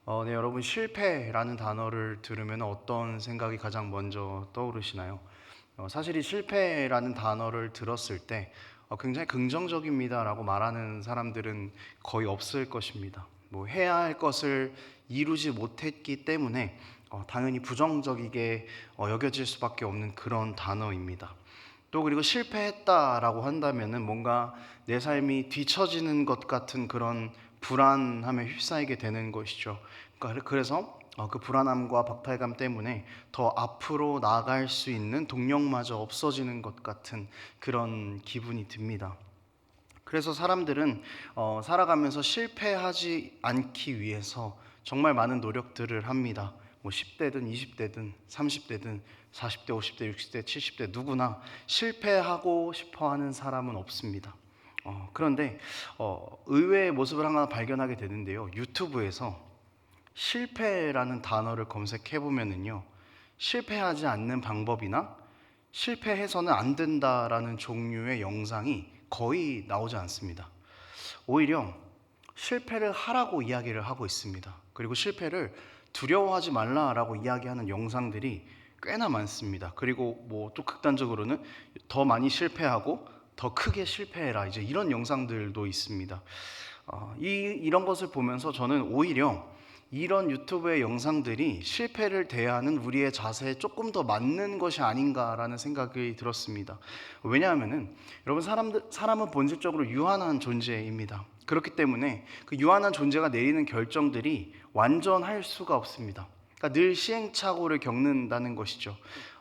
네, 여러분 실패라는 단어를 들으면 어떤 생각이 가장 먼저 떠오르시나요? 사실 이 실패라는 단어를 들었을 때 굉장히 긍정적입니다라고 말하는 사람들은 거의 없을 것입니다. 뭐 해야 할 것을 이루지 못했기 때문에 당연히 부정적이게 여겨질 수밖에 없는 그런 단어입니다. 또 그리고 실패했다라고 한다면은 뭔가 내 삶이 뒤처지는 것 같은 그런 불안함에 휩싸이게 되는 것이죠. 그래서 그 불안함과 박탈감 때문에 더 앞으로 나아갈 수 있는 동력마저 없어지는 것 같은 그런 기분이 듭니다. 그래서 사람들은 살아가면서 실패하지 않기 위해서 정말 많은 노력들을 합니다. 뭐 10대든 20대든 30대든 40대, 50대, 60대, 70대 누구나 실패하고 싶어 하는 사람은 없습니다. 그런데 의외의 모습을 하나 발견하게 되는데요. 유튜브에서 실패라는 단어를 검색해 보면은요. 실패하지 않는 방법이나 실패해서는 안 된다라는 종류의 영상이 거의 나오지 않습니다. 오히려 실패를 하라고 이야기를 하고 있습니다. 그리고 실패를 두려워하지 말라라고 이야기하는 영상들이 꽤나 많습니다. 그리고 뭐 또 극단적으로는 더 많이 실패하고 더 크게 실패해라 이제 이런 영상들도 있습니다. 이런 것을 보면서 저는 오히려 이런 유튜브의 영상들이 실패를 대하는 우리의 자세에 조금 더 맞는 것이 아닌가라는 생각이 들었습니다. 왜냐하면은 여러분 사람은 본질적으로 유한한 존재입니다. 그렇기 때문에 그 유한한 존재가 내리는 결정들이 완전할 수가 없습니다. 그러니까 늘 시행착오를 겪는다는 것이죠.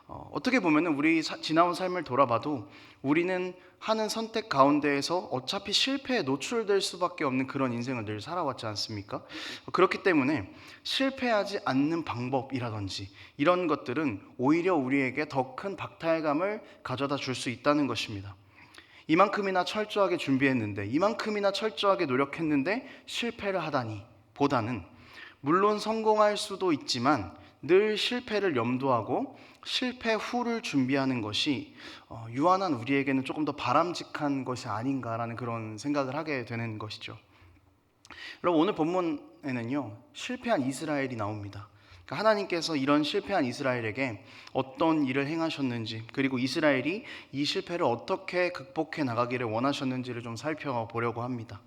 어떻게 보면은 우리 지나온 삶을 돌아봐도 우리는 하는 선택 가운데에서 어차피 실패에 노출될 수밖에 없는 그런 인생을 늘 살아왔지 않습니까? 그렇기 때문에 실패하지 않는 방법이라든지 이런 것들은 오히려 우리에게 더 큰 박탈감을 가져다 줄 수 있다는 것입니다. 이만큼이나 철저하게 준비했는데, 이만큼이나 철저하게 노력했는데 실패를 하다니 보다는 물론 성공할 수도 있지만 늘 실패를 염두하고 실패 후를 준비하는 것이 유한한 우리에게는 조금 더 바람직한 것이 아닌가라는 그런 생각을 하게 되는 것이죠. 여러분 오늘 본문에는요 실패한 이스라엘이 나옵니다. 그러니까 하나님께서 이런 실패한 이스라엘에게 어떤 일을 행하셨는지, 그리고 이스라엘이 이 실패를 어떻게 극복해 나가기를 원하셨는지를 좀 살펴보려고 합니다.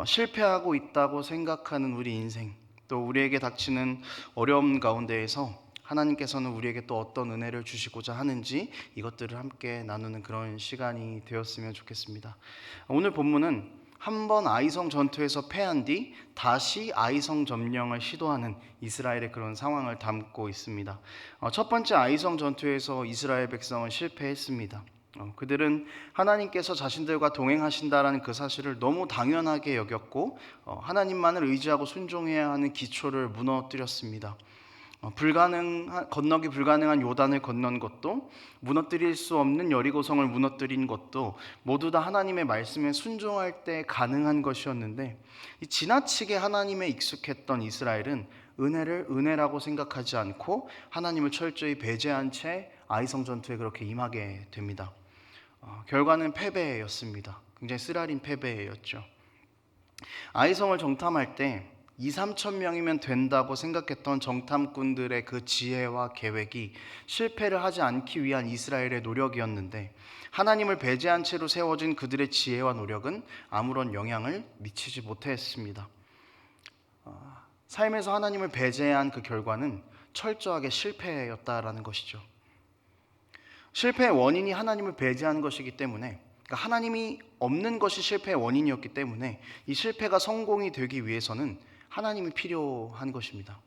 실패하고 있다고 생각하는 우리 인생, 또 우리에게 닥치는 어려움 가운데에서 하나님께서는 우리에게 또 어떤 은혜를 주시고자 하는지 이것들을 함께 나누는 그런 시간이 되었으면 좋겠습니다. 오늘 본문은 한 번 아이성 전투에서 패한 뒤 다시 아이성 점령을 시도하는 이스라엘의 그런 상황을 담고 있습니다. 첫 번째 아이성 전투에서 이스라엘 백성은 실패했습니다. 그들은 하나님께서 자신들과 동행하신다라는 그 사실을 너무 당연하게 여겼고 하나님만을 의지하고 순종해야 하는 기초를 무너뜨렸습니다. 건너기 불가능한 요단을 건넌 것도, 무너뜨릴 수 없는 여리고성을 무너뜨린 것도 모두 다 하나님의 말씀에 순종할 때 가능한 것이었는데, 지나치게 하나님에 익숙했던 이스라엘은 은혜를 은혜라고 생각하지 않고 하나님을 철저히 배제한 채 아이성 전투에 그렇게 임하게 됩니다. 결과는 패배였습니다. 굉장히 쓰라린 패배였죠. 아이성을 정탐할 때 2, 3천 명이면 된다고 생각했던 정탐꾼들의 그 지혜와 계획이 실패를 하지 않기 위한 이스라엘의 노력이었는데, 하나님을 배제한 채로 세워진 그들의 지혜와 노력은 아무런 영향을 미치지 못했습니다. 삶에서 하나님을 배제한 그 결과는 철저하게 실패였다라는 것이죠. 실패의 원인이 하나님을 배제하는 것이기 때문에, 그러니까 하나님이 없는 것이 실패의 원인이었기 때문에 이 실패가 성공이 되기 위해서는 하나님이 필요한 것입니다.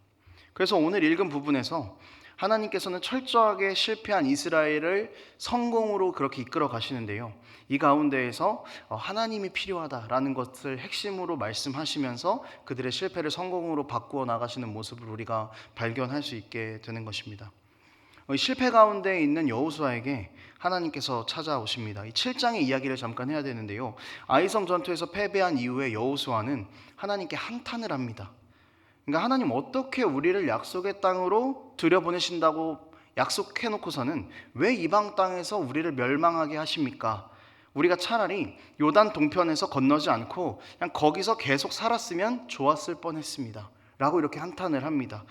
그래서 오늘 읽은 부분에서 하나님께서는 철저하게 실패한 이스라엘을 성공으로 그렇게 이끌어 가시는데요, 이 가운데에서 하나님이 필요하다라는 것을 핵심으로 말씀하시면서 그들의 실패를 성공으로 바꾸어 나가시는 모습을 우리가 발견할 수 있게 되는 것입니다. 실패 가운데 있는 여호수아에게 하나님께서 찾아오십니다. 이 7장의 이야기를 잠깐 해야 되는데요, 아이성 전투에서 패배한 이후에 여호수아는 하나님께 한탄을 합니다. 그러니까 하나님 어떻게 우리를 약속의 땅으로 들여보내신다고 약속해 놓고서는 왜 이방 땅에서 우리를 멸망하게 하십니까? 우리가 차라리 요단 동편에서 건너지 않고 그냥 거기서 계속 살았으면 좋았을 뻔했습니다 라고 이렇게 한탄을 합니다.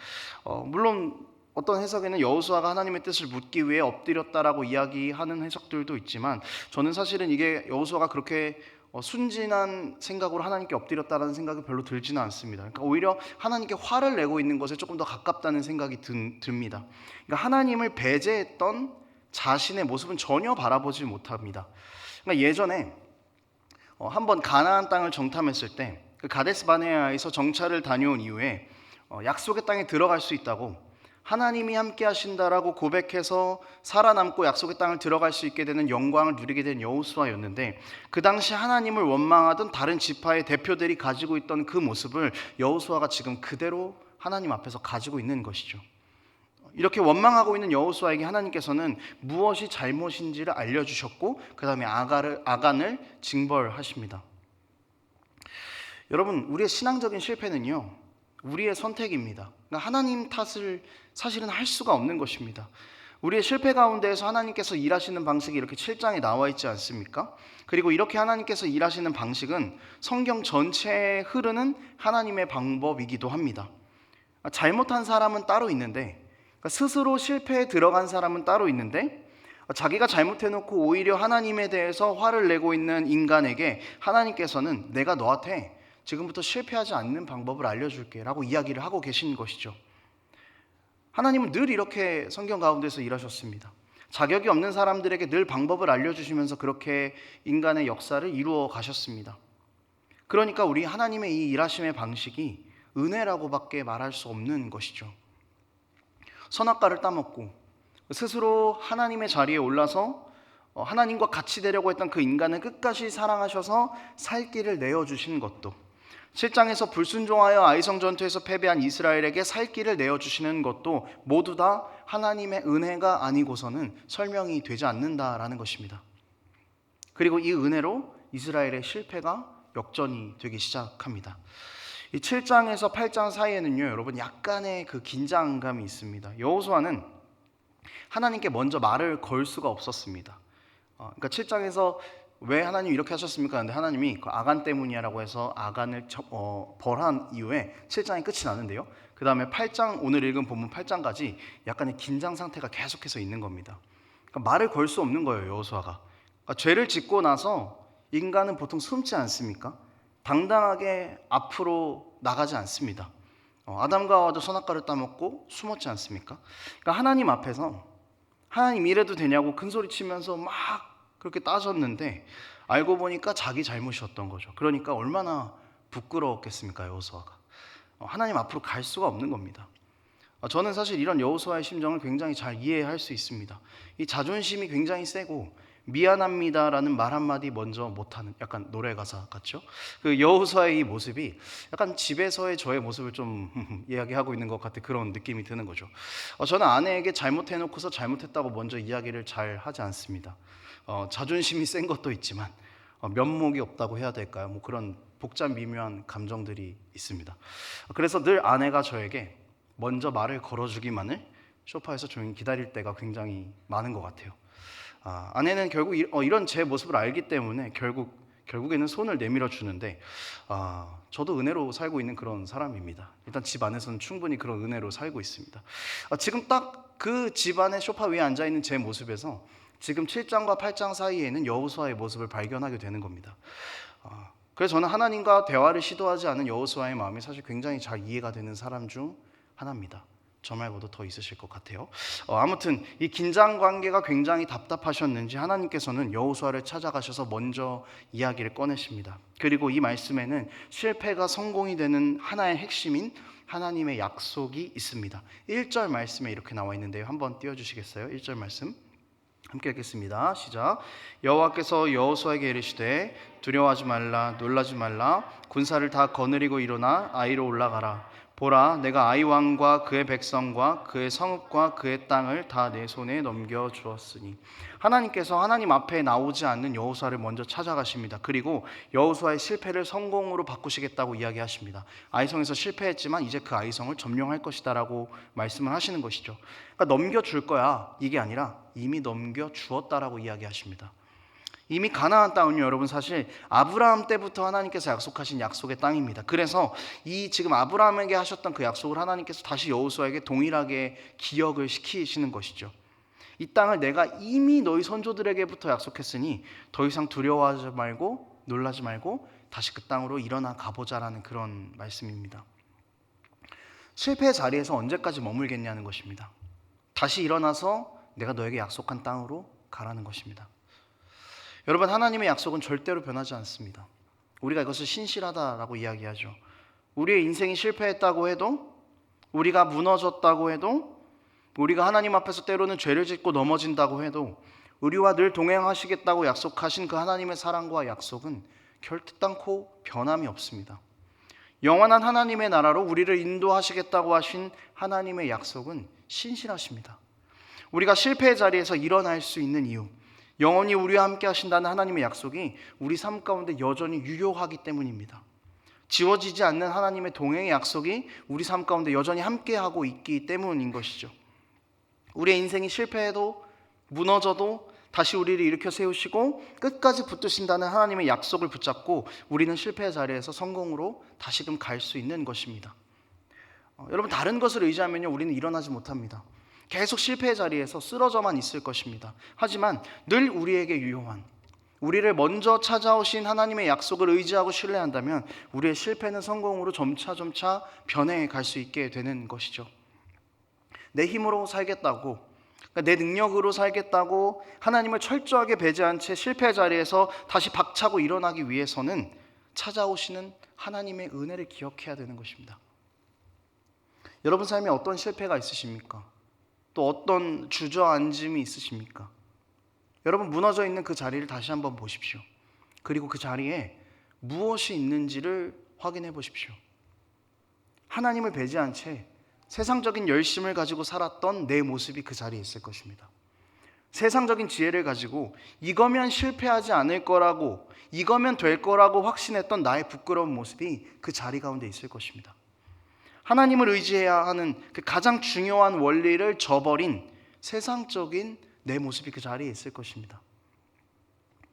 물론 어떤 해석에는 여호수아가 하나님의 뜻을 묻기 위해 엎드렸다라고 이야기하는 해석들도 있지만, 저는 사실은 이게 여호수아가 그렇게 순진한 생각으로 하나님께 엎드렸다라는 생각이 별로 들지는 않습니다. 그러니까 오히려 하나님께 화를 내고 있는 것에 조금 더 가깝다는 생각이 듭니다. 그러니까 하나님을 배제했던 자신의 모습은 전혀 바라보지 못합니다. 그러니까 예전에 한번 가나안 땅을 정탐했을 때 그 가데스 바네아에서 정찰을 다녀온 이후에 약속의 땅에 들어갈 수 있다고, 하나님이 함께 하신다라고 고백해서 살아남고 약속의 땅을 들어갈 수 있게 되는 영광을 누리게 된 여호수아였는데, 그 당시 하나님을 원망하던 다른 지파의 대표들이 가지고 있던 그 모습을 여호수아가 지금 그대로 하나님 앞에서 가지고 있는 것이죠. 이렇게 원망하고 있는 여호수아에게 하나님께서는 무엇이 잘못인지를 알려주셨고, 그 다음에 아간을 징벌하십니다. 여러분, 우리의 신앙적인 실패는요, 우리의 선택입니다. 그러니까 하나님 탓을 사실은 할 수가 없는 것입니다. 우리의 실패 가운데에서 하나님께서 일하시는 방식이 이렇게 7장에 나와 있지 않습니까? 그리고 이렇게 하나님께서 일하시는 방식은 성경 전체에 흐르는 하나님의 방법이기도 합니다. 잘못한 사람은 따로 있는데, 스스로 실패에 들어간 사람은 따로 있는데, 자기가 잘못해놓고 오히려 하나님에 대해서 화를 내고 있는 인간에게 하나님께서는 내가 너한테 지금부터 실패하지 않는 방법을 알려줄게 라고 이야기를 하고 계신 것이죠. 하나님은 늘 이렇게 성경 가운데서 일하셨습니다. 자격이 없는 사람들에게 늘 방법을 알려주시면서 그렇게 인간의 역사를 이루어 가셨습니다. 그러니까 우리 하나님의 이 일하심의 방식이 은혜라고밖에 말할 수 없는 것이죠. 선악과를 따먹고 스스로 하나님의 자리에 올라서 하나님과 같이 되려고 했던 그 인간을 끝까지 사랑하셔서 살 길을 내어주신 것도, 7장에서 불순종하여 아이성 전투에서 패배한 이스라엘에게 살 길을 내어주시는 것도 모두 다 하나님의 은혜가 아니고서는 설명이 되지 않는다라는 것입니다. 그리고 이 은혜로 이스라엘의 실패가 역전이 되기 시작합니다. 이 7장에서 8장 사이에는요, 여러분, 약간의 그 긴장감이 있습니다. 여호수아는 하나님께 먼저 말을 걸 수가 없었습니다. 그러니까 7장에서 왜 하나님 이렇게 하셨습니까? 근데 하나님이 그 아간 때문이야라고 해서 아간을 벌한 이후에 7장이 끝이 나는데요, 그 다음에 8장, 오늘 읽은 본문 8장까지 약간의 긴장 상태가 계속해서 있는 겁니다. 그러니까 말을 걸 수 없는 거예요, 여호수아가. 그러니까 죄를 짓고 나서 인간은 보통 숨지 않습니까? 당당하게 앞으로 나가지 않습니다. 아담과 하와도 선악과를 따먹고 숨었지 않습니까? 그러니까 하나님 앞에서 하나님 이래도 되냐고 큰소리 치면서 막 그렇게 따졌는데, 알고 보니까 자기 잘못이었던 거죠. 그러니까 얼마나 부끄러웠겠습니까, 여호수아가. 하나님 앞으로 갈 수가 없는 겁니다. 저는 사실 이런 여호수아의 심정을 굉장히 잘 이해할 수 있습니다. 이 자존심이 굉장히 세고 미안합니다라는 말 한마디 먼저 못하는, 약간 노래 가사 같죠? 그 여호수아의 이 모습이 약간 집에서의 저의 모습을 좀 이야기하고 있는 것 같은 그런 느낌이 드는 거죠. 저는 아내에게 잘못해놓고서 잘못했다고 먼저 이야기를 잘 하지 않습니다. 자존심이 센 것도 있지만 면목이 없다고 해야 될까요? 뭐 그런 복잡 미묘한 감정들이 있습니다. 그래서 늘 아내가 저에게 먼저 말을 걸어주기만을 소파에서 조용히 기다릴 때가 굉장히 많은 것 같아요. 아내는 결국 이런 제 모습을 알기 때문에 결국에는 손을 내밀어 주는데, 저도 은혜로 살고 있는 그런 사람입니다. 일단 집 안에서는 충분히 그런 은혜로 살고 있습니다. 지금 딱 그 집 안에 소파 위에 앉아 있는 제 모습에서 지금 7장과 8장 사이에는 여호수아의 모습을 발견하게 되는 겁니다. 그래서 저는 하나님과 대화를 시도하지 않은 여호수아의 마음이 사실 굉장히 잘 이해가 되는 사람 중 하나입니다. 저 말고도 더 있으실 것 같아요. 아무튼 이 긴장 관계가 굉장히 답답하셨는지 하나님께서는 여호수아를 찾아가셔서 먼저 이야기를 꺼내십니다. 그리고 이 말씀에는 실패가 성공이 되는 하나의 핵심인 하나님의 약속이 있습니다. 1절 말씀에 이렇게 나와 있는데요, 한번 띄워주시겠어요? 1절 말씀 함께 읽겠습니다. 시작. 여호와께서 여호수아에게 이르시되 두려워하지 말라, 놀라지 말라, 군사를 다 거느리고 일어나 아이로 올라가라. 보라, 내가 아이 왕과 그의 백성과 그의 성읍과 그의 땅을 다 내 손에 넘겨 주었으니. 하나님께서 하나님 앞에 나오지 않는 여호수아를 먼저 찾아가십니다. 그리고 여호수아의 실패를 성공으로 바꾸시겠다고 이야기하십니다. 아이성에서 실패했지만 이제 그 아이성을 점령할 것이다 라고 말씀을 하시는 것이죠. 그러니까 넘겨줄 거야, 이게 아니라 이미 넘겨주었다라고 이야기하십니다. 이미 가나안 땅은요, 여러분, 사실 아브라함 때부터 하나님께서 약속하신 약속의 땅입니다. 그래서 이 지금 아브라함에게 하셨던 그 약속을 하나님께서 다시 여호수아에게 동일하게 기억을 시키시는 것이죠. 이 땅을 내가 이미 너희 선조들에게부터 약속했으니 더 이상 두려워하지 말고 놀라지 말고 다시 그 땅으로 일어나 가보자라는 그런 말씀입니다. 실패의 자리에서 언제까지 머물겠냐는 것입니다. 다시 일어나서 내가 너에게 약속한 땅으로 가라는 것입니다. 여러분, 하나님의 약속은 절대로 변하지 않습니다. 우리가 이것을 신실하다라고 이야기하죠. 우리의 인생이 실패했다고 해도, 우리가 무너졌다고 해도, 우리가 하나님 앞에서 때로는 죄를 짓고 넘어진다고 해도 우리와 늘 동행하시겠다고 약속하신 그 하나님의 사랑과 약속은 결단코 변함이 없습니다. 영원한 하나님의 나라로 우리를 인도하시겠다고 하신 하나님의 약속은 신실하십니다. 우리가 실패의 자리에서 일어날 수 있는 이유, 영원히 우리와 함께 하신다는 하나님의 약속이 우리 삶 가운데 여전히 유효하기 때문입니다. 지워지지 않는 하나님의 동행의 약속이 우리 삶 가운데 여전히 함께하고 있기 때문인 것이죠. 우리의 인생이 실패해도 무너져도 다시 우리를 일으켜 세우시고 끝까지 붙드신다는 하나님의 약속을 붙잡고 우리는 실패의 자리에서 성공으로 다시금 갈 수 있는 것입니다. 여러분, 다른 것을 의지하면요, 우리는 일어나지 못합니다. 계속 실패의 자리에서 쓰러져만 있을 것입니다. 하지만 늘 우리에게 유효한, 우리를 먼저 찾아오신 하나님의 약속을 의지하고 신뢰한다면 우리의 실패는 성공으로 점차 변해갈 수 있게 되는 것이죠. 내 힘으로 살겠다고, 내 능력으로 살겠다고 하나님을 철저하게 배제한 채 실패의 자리에서 다시 박차고 일어나기 위해서는 찾아오시는 하나님의 은혜를 기억해야 되는 것입니다. 여러분 삶에 어떤 실패가 있으십니까? 또 어떤 주저앉음이 있으십니까? 여러분, 무너져 있는 그 자리를 다시 한번 보십시오. 그리고 그 자리에 무엇이 있는지를 확인해 보십시오. 하나님을 배제한 채 세상적인 열심을 가지고 살았던 내 모습이 그 자리에 있을 것입니다. 세상적인 지혜를 가지고 이거면 실패하지 않을 거라고, 이거면 될 거라고 확신했던 나의 부끄러운 모습이 그 자리 가운데 있을 것입니다. 하나님을 의지해야 하는 그 가장 중요한 원리를 저버린 세상적인 내 모습이 그 자리에 있을 것입니다.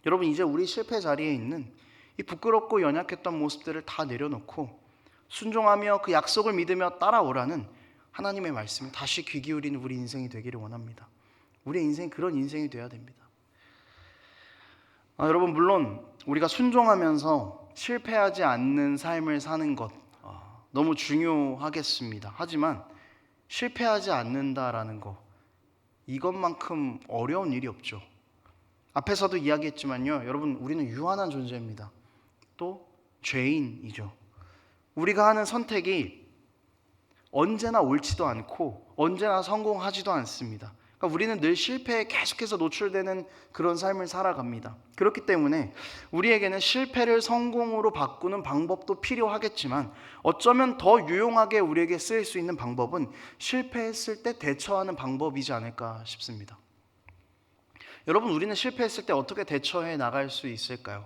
여러분, 이제 우리 실패 자리에 있는 이 부끄럽고 연약했던 모습들을 다 내려놓고 순종하며 그 약속을 믿으며 따라오라는 하나님의 말씀에 다시 귀 기울이는 우리 인생이 되기를 원합니다. 우리의 인생이 그런 인생이 되어야 됩니다. 여러분, 물론 우리가 순종하면서 실패하지 않는 삶을 사는 것 너무 중요하겠습니다. 하지만 실패하지 않는다라는 거, 이것만큼 어려운 일이 없죠. 앞에서도 이야기했지만요, 여러분, 우리는 유한한 존재입니다. 또 죄인이죠. 우리가 하는 선택이 언제나 옳지도 않고 언제나 성공하지도 않습니다. 그러니까 우리는 늘 실패에 계속해서 노출되는 그런 삶을 살아갑니다. 그렇기 때문에 우리에게는 실패를 성공으로 바꾸는 방법도 필요하겠지만 어쩌면 더 유용하게 우리에게 쓰일 수 있는 방법은 실패했을 때 대처하는 방법이지 않을까 싶습니다. 여러분, 우리는 실패했을 때 어떻게 대처해 나갈 수 있을까요?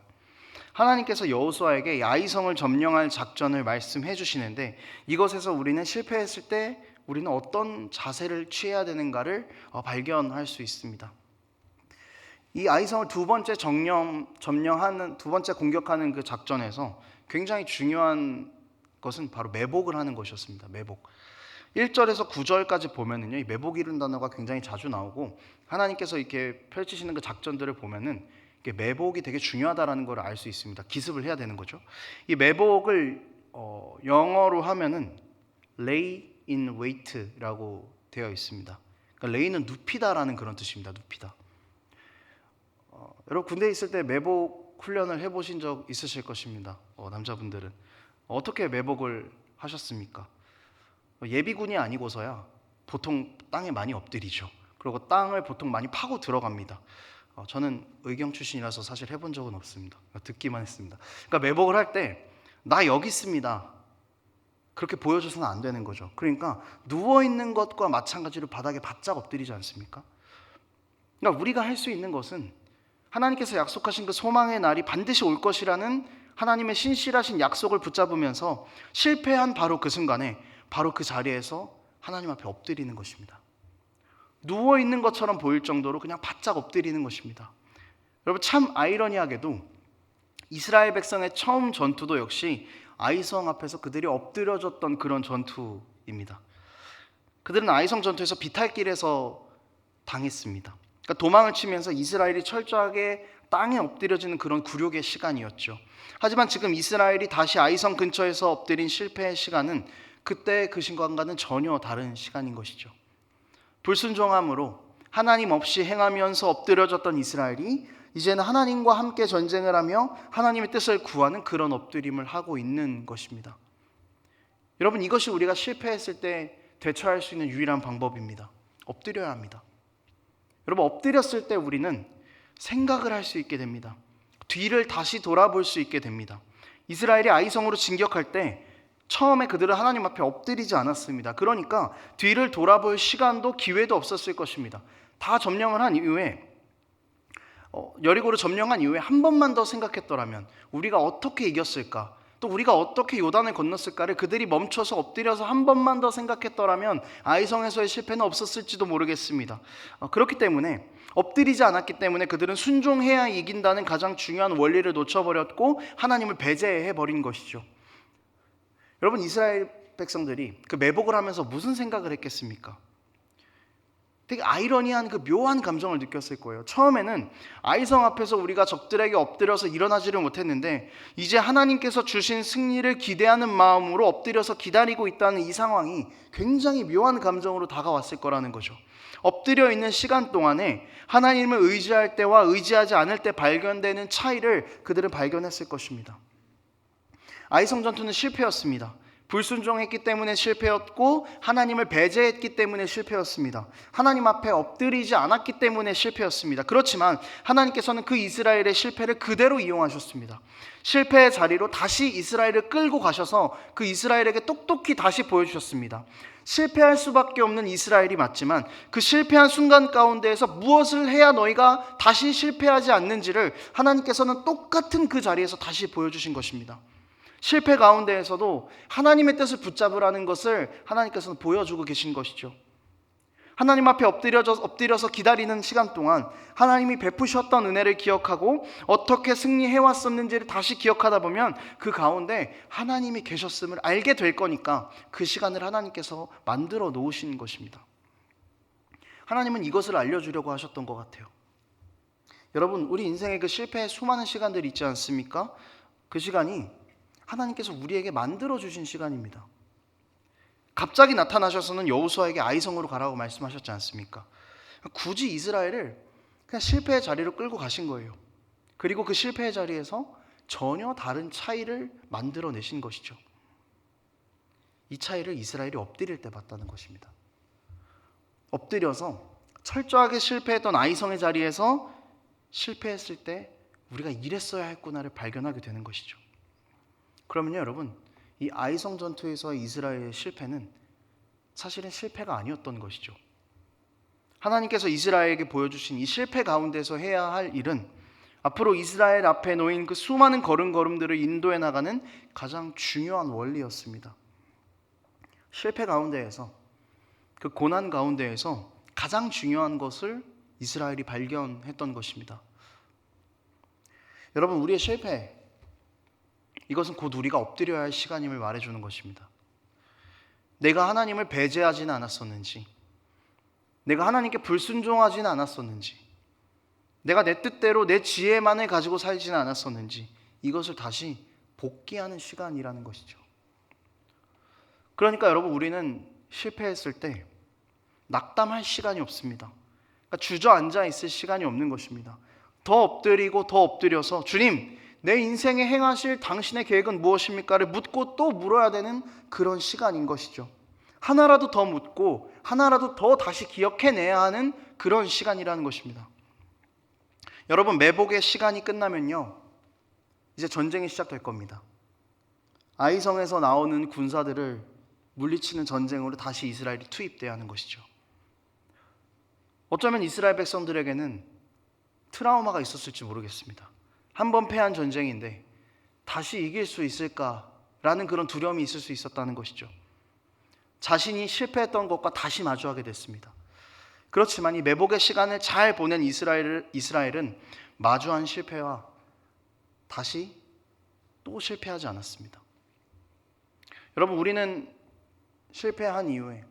하나님께서 여호수아에게 야이성을 점령할 작전을 말씀해 주시는데 이것에서 우리는 실패했을 때 우리는 어떤 자세를 취해야 되는가를 발견할 수 있습니다. 이 아이성을 두 번째 점령하는, 두 번째 공격하는 그 작전에서 굉장히 중요한 것은 바로 매복을 하는 것이었습니다. 매복. 1절에서 9절까지 보면은요, 이 매복이라는 단어가 굉장히 자주 나오고 하나님께서 이렇게 펼치시는 그 작전들을 보면은 매복이 되게 중요하다라는 걸 알 수 있습니다. 기습을 해야 되는 거죠. 이 매복을 영어로 하면은 lay in wait라고 되어 있습니다. 그러니까 lay는 눕히다라는 그런 뜻입니다. 눕히다. 여러분, 군대에 있을 때 매복 훈련을 해보신 적 있으실 것입니다. 남자분들은 어떻게 매복을 하셨습니까? 예비군이 아니고서야 보통 땅에 많이 엎드리죠. 그리고 땅을 보통 많이 파고 들어갑니다. 저는 의경 출신이라서 사실 해본 적은 없습니다. 듣기만 했습니다. 그러니까 매복을 할 때 나 여기 있습니다, 그렇게 보여줘서는 안 되는 거죠. 그러니까 누워있는 것과 마찬가지로 바닥에 바짝 엎드리지 않습니까? 그러니까 우리가 할 수 있는 것은 하나님께서 약속하신 그 소망의 날이 반드시 올 것이라는 하나님의 신실하신 약속을 붙잡으면서 실패한 바로 그 순간에 바로 그 자리에서 하나님 앞에 엎드리는 것입니다. 누워있는 것처럼 보일 정도로 그냥 바짝 엎드리는 것입니다. 여러분, 참 아이러니하게도 이스라엘 백성의 처음 전투도 역시 아이성 앞에서 그들이 엎드려졌던 그런 전투입니다. 그들은 아이성 전투에서 비탈길에서 당했습니다. 그러니까 도망을 치면서 이스라엘이 철저하게 땅에 엎드려지는 그런 굴욕의 시간이었죠. 하지만 지금 이스라엘이 다시 아이성 근처에서 엎드린 실패의 시간은 그때 그 시간과는 전혀 다른 시간인 것이죠. 불순종함으로 하나님 없이 행하면서 엎드려졌던 이스라엘이 이제는 하나님과 함께 전쟁을 하며 하나님의 뜻을 구하는 그런 엎드림을 하고 있는 것입니다. 여러분, 이것이 우리가 실패했을 때 대처할 수 있는 유일한 방법입니다. 엎드려야 합니다. 여러분, 엎드렸을 때 우리는 생각을 할 수 있게 됩니다. 뒤를 다시 돌아볼 수 있게 됩니다. 이스라엘이 아이성으로 진격할 때 처음에 그들은 하나님 앞에 엎드리지 않았습니다. 그러니까 뒤를 돌아볼 시간도 기회도 없었을 것입니다. 다 점령을 한 이후에 여리고를 점령한 이후에 한 번만 더 생각했더라면 우리가 어떻게 이겼을까, 또 우리가 어떻게 요단을 건넜을까를 그들이 멈춰서 엎드려서 한 번만 더 생각했더라면 아이성에서의 실패는 없었을지도 모르겠습니다. 그렇기 때문에 엎드리지 않았기 때문에 그들은 순종해야 이긴다는 가장 중요한 원리를 놓쳐버렸고 하나님을 배제해버린 것이죠. 여러분, 이스라엘 백성들이 그 매복을 하면서 무슨 생각을 했겠습니까? 되게 아이러니한 그 묘한 감정을 느꼈을 거예요. 처음에는 아이성 앞에서 우리가 적들에게 엎드려서 일어나지를 못했는데 이제 하나님께서 주신 승리를 기대하는 마음으로 엎드려서 기다리고 있다는 이 상황이 굉장히 묘한 감정으로 다가왔을 거라는 거죠. 엎드려 있는 시간 동안에 하나님을 의지할 때와 의지하지 않을 때 발견되는 차이를 그들은 발견했을 것입니다. 아이성 전투는 실패였습니다. 불순종했기 때문에 실패였고 하나님을 배제했기 때문에 실패였습니다. 하나님 앞에 엎드리지 않았기 때문에 실패였습니다. 그렇지만 하나님께서는 그 이스라엘의 실패를 그대로 이용하셨습니다. 실패의 자리로 다시 이스라엘을 끌고 가셔서 그 이스라엘에게 똑똑히 다시 보여주셨습니다. 실패할 수밖에 없는 이스라엘이 맞지만 그 실패한 순간 가운데에서 무엇을 해야 너희가 다시 실패하지 않는지를 하나님께서는 똑같은 그 자리에서 다시 보여주신 것입니다. 실패 가운데에서도 하나님의 뜻을 붙잡으라는 것을 하나님께서는 보여주고 계신 것이죠. 하나님 앞에 엎드려서 기다리는 시간 동안 하나님이 베푸셨던 은혜를 기억하고 어떻게 승리해왔었는지를 다시 기억하다 보면 그 가운데 하나님이 계셨음을 알게 될 거니까 그 시간을 하나님께서 만들어 놓으신 것입니다. 하나님은 이것을 알려주려고 하셨던 것 같아요. 여러분, 우리 인생에 그 실패의 수많은 시간들이 있지 않습니까? 그 시간이 하나님께서 우리에게 만들어주신 시간입니다. 갑자기 나타나셔서는 여호수아에게 아이성으로 가라고 말씀하셨지 않습니까? 굳이 이스라엘을 그냥 실패의 자리로 끌고 가신 거예요. 그리고 그 실패의 자리에서 전혀 다른 차이를 만들어내신 것이죠. 이 차이를 이스라엘이 엎드릴 때 봤다는 것입니다. 엎드려서 철저하게 실패했던 아이성의 자리에서 실패했을 때 우리가 이랬어야 했구나를 발견하게 되는 것이죠. 그러면요, 여러분, 이 아이성 전투에서의 이스라엘의 실패는 사실은 실패가 아니었던 것이죠. 하나님께서 이스라엘에게 보여주신 이 실패 가운데서 해야 할 일은 앞으로 이스라엘 앞에 놓인 그 수많은 걸음걸음들을 인도해 나가는 가장 중요한 원리였습니다. 실패 가운데에서, 그 고난 가운데에서 가장 중요한 것을 이스라엘이 발견했던 것입니다. 여러분, 우리의 실패, 이것은 곧 우리가 엎드려야 할 시간임을 말해주는 것입니다. 내가 하나님을 배제하지는 않았었는지, 내가 하나님께 불순종하지는 않았었는지, 내가 내 뜻대로 내 지혜만을 가지고 살지는 않았었는지, 이것을 다시 복귀하는 시간이라는 것이죠. 그러니까 여러분, 우리는 실패했을 때 낙담할 시간이 없습니다. 그러니까 주저앉아 있을 시간이 없는 것입니다. 더 엎드리고 더 엎드려서 주님, 내 인생에 행하실 당신의 계획은 무엇입니까를 묻고 또 물어야 되는 그런 시간인 것이죠. 하나라도 더 묻고 하나라도 더 다시 기억해내야 하는 그런 시간이라는 것입니다. 여러분, 매복의 시간이 끝나면요, 이제 전쟁이 시작될 겁니다. 아이성에서 나오는 군사들을 물리치는 전쟁으로 다시 이스라엘이 투입돼야 하는 것이죠. 어쩌면 이스라엘 백성들에게는 트라우마가 있었을지 모르겠습니다. 한 번 패한 전쟁인데 다시 이길 수 있을까라는 그런 두려움이 있을 수 있었다는 것이죠. 자신이 실패했던 것과 다시 마주하게 됐습니다. 그렇지만 이 매복의 시간을 잘 보낸 이스라엘은 마주한 실패와 다시 또 실패하지 않았습니다. 여러분, 우리는 실패한 이후에,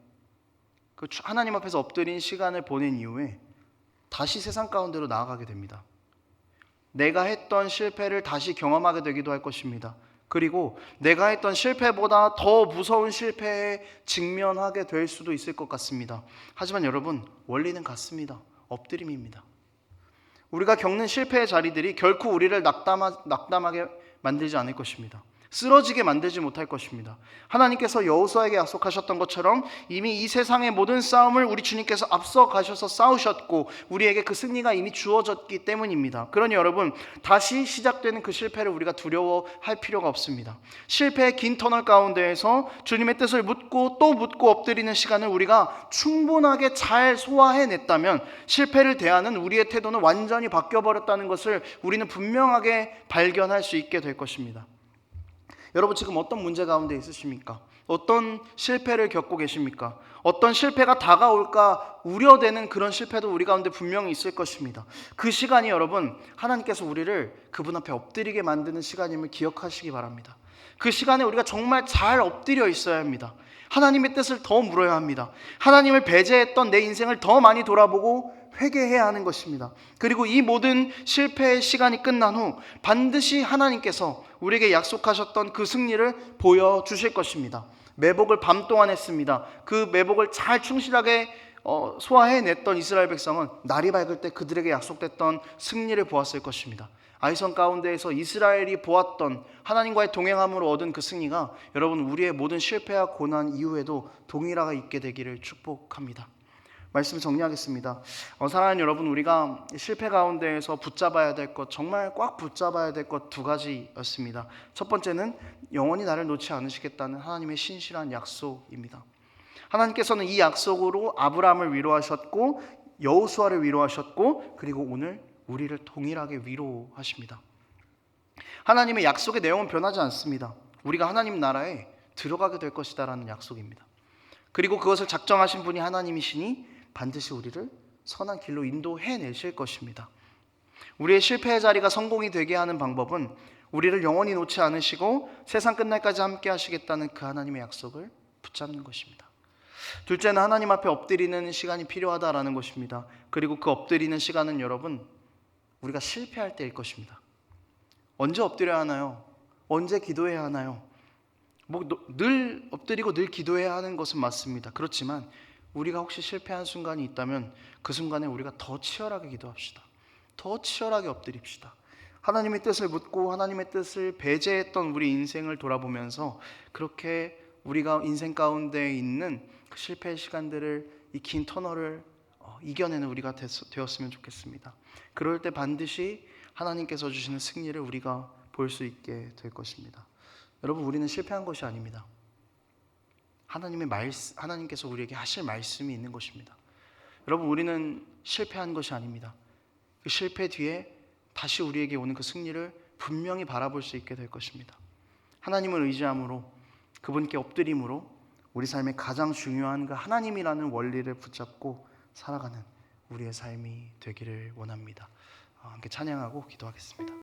하나님 앞에서 엎드린 시간을 보낸 이후에 다시 세상 가운데로 나아가게 됩니다. 내가 했던 실패를 다시 경험하게 되기도 할 것입니다. 그리고 내가 했던 실패보다 더 무서운 실패에 직면하게 될 수도 있을 것 같습니다. 하지만 여러분, 원리는 같습니다. 엎드림입니다. 우리가 겪는 실패의 자리들이 결코 우리를 낙담하게 만들지 않을 것입니다. 쓰러지게 만들지 못할 것입니다. 하나님께서 여호수아에게 약속하셨던 것처럼 이미 이 세상의 모든 싸움을 우리 주님께서 앞서 가셔서 싸우셨고 우리에게 그 승리가 이미 주어졌기 때문입니다. 그러니 여러분, 다시 시작되는 그 실패를 우리가 두려워할 필요가 없습니다. 실패의 긴 터널 가운데에서 주님의 뜻을 묻고 또 묻고 엎드리는 시간을 우리가 충분하게 잘 소화해냈다면 실패를 대하는 우리의 태도는 완전히 바뀌어버렸다는 것을 우리는 분명하게 발견할 수 있게 될 것입니다. 여러분, 지금 어떤 문제 가운데 있으십니까? 어떤 실패를 겪고 계십니까? 어떤 실패가 다가올까 우려되는 그런 실패도 우리 가운데 분명히 있을 것입니다. 그 시간이 여러분, 하나님께서 우리를 그분 앞에 엎드리게 만드는 시간임을 기억하시기 바랍니다. 그 시간에 우리가 정말 잘 엎드려 있어야 합니다. 하나님의 뜻을 더 물어야 합니다. 하나님을 배제했던 내 인생을 더 많이 돌아보고 회개해야 하는 것입니다. 그리고 이 모든 실패의 시간이 끝난 후 반드시 하나님께서 우리에게 약속하셨던 그 승리를 보여주실 것입니다. 매복을 밤 동안 했습니다. 그 매복을 잘 충실하게 소화해냈던 이스라엘 백성은 날이 밝을 때 그들에게 약속됐던 승리를 보았을 것입니다. 아이성 가운데에서 이스라엘이 보았던 하나님과의 동행함으로 얻은 그 승리가 여러분, 우리의 모든 실패와 고난 이후에도 동일하게 있게 되기를 축복합니다. 말씀 정리하겠습니다. 사랑하는 여러분, 우리가 실패 가운데에서 붙잡아야 될 것, 정말 꽉 붙잡아야 될 것 두 가지였습니다. 첫 번째는 영원히 나를 놓지 않으시겠다는 하나님의 신실한 약속입니다. 하나님께서는 이 약속으로 아브라함을 위로하셨고 여호수아를 위로하셨고 그리고 오늘 우리를 동일하게 위로하십니다. 하나님의 약속의 내용은 변하지 않습니다. 우리가 하나님 나라에 들어가게 될 것이다라는 약속입니다. 그리고 그것을 작정하신 분이 하나님이시니 반드시 우리를 선한 길로 인도해내실 것입니다. 우리의 실패의 자리가 성공이 되게 하는 방법은 우리를 영원히 놓지 않으시고 세상 끝날까지 함께 하시겠다는 그 하나님의 약속을 붙잡는 것입니다. 둘째는 하나님 앞에 엎드리는 시간이 필요하다라는 것입니다. 그리고 그 엎드리는 시간은 여러분, 우리가 실패할 때일 것입니다. 언제 엎드려야 하나요? 언제 기도해야 하나요? 늘 엎드리고 늘 기도해야 하는 것은 맞습니다. 그렇지만 우리가 혹시 실패한 순간이 있다면 그 순간에 우리가 더 치열하게 기도합시다. 더 치열하게 엎드립시다. 하나님의 뜻을 묻고 하나님의 뜻을 배제했던 우리 인생을 돌아보면서 그렇게 우리가 인생 가운데 있는 그 실패의 시간들을, 이 긴 터널을 이겨내는 우리가 되었으면 좋겠습니다. 그럴 때 반드시 하나님께서 주시는 승리를 우리가 볼 수 있게 될 것입니다. 여러분, 우리는 실패한 것이 아닙니다. 하나님께서 우리에게 하실 말씀이 있는 것입니다. 여러분, 우리는 실패한 것이 아닙니다. 그 실패 뒤에 다시 우리에게 오는 그 승리를 분명히 바라볼 수 있게 될 것입니다. 하나님을 의지함으로, 그분께 엎드림으로 우리 삶의 가장 중요한 그 하나님이라는 원리를 붙잡고 살아가는 우리의 삶이 되기를 원합니다. 함께 찬양하고 기도하겠습니다.